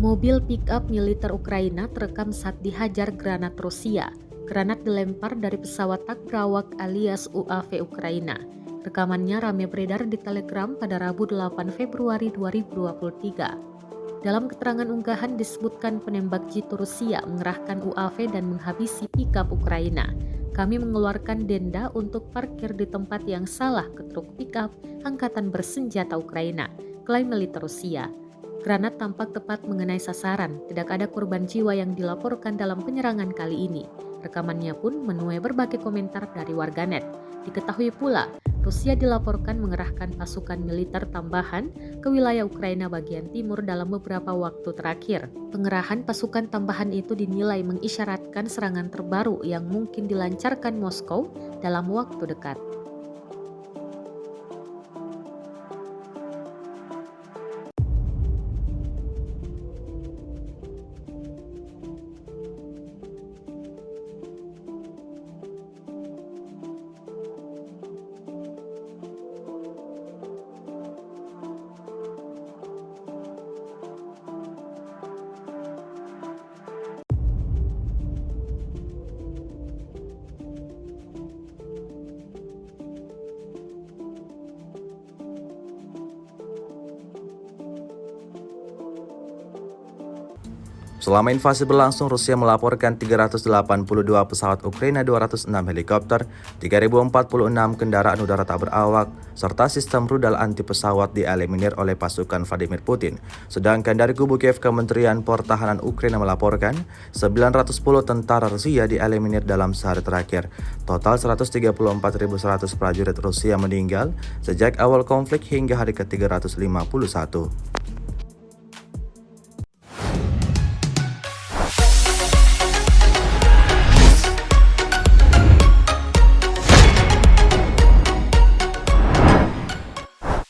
Mobil pick-up militer Ukraina terekam saat dihajar granat Rusia. Granat dilempar dari pesawat tak berawak alias UAV Ukraina. Rekamannya ramai beredar di Telegram pada Rabu 8 Februari 2023. Dalam keterangan unggahan disebutkan penembak jitu Rusia mengerahkan UAV dan menghabisi pick-up Ukraina. Kami mengeluarkan denda untuk parkir di tempat yang salah ke truk pick-up angkatan bersenjata Ukraina, klaim militer Rusia. Granat tampak tepat mengenai sasaran, tidak ada korban jiwa yang dilaporkan dalam penyerangan kali ini. Rekamannya pun menuai berbagai komentar dari warganet. Diketahui pula, Rusia dilaporkan mengerahkan pasukan militer tambahan ke wilayah Ukraina bagian timur dalam beberapa waktu terakhir. Pengerahan pasukan tambahan itu dinilai mengisyaratkan serangan terbaru yang mungkin dilancarkan Moskow dalam waktu dekat. Selama invasi berlangsung, Rusia melaporkan 382 pesawat Ukraina, 206 helikopter, 3.046 kendaraan udara tak berawak, serta sistem rudal anti pesawat dieliminir oleh pasukan Vladimir Putin. Sedangkan dari kubu Kiev, Kementerian Pertahanan Ukraina melaporkan 910 tentara Rusia dieliminir dalam sehari terakhir. Total 134.100 prajurit Rusia meninggal sejak awal konflik hingga hari ke-351.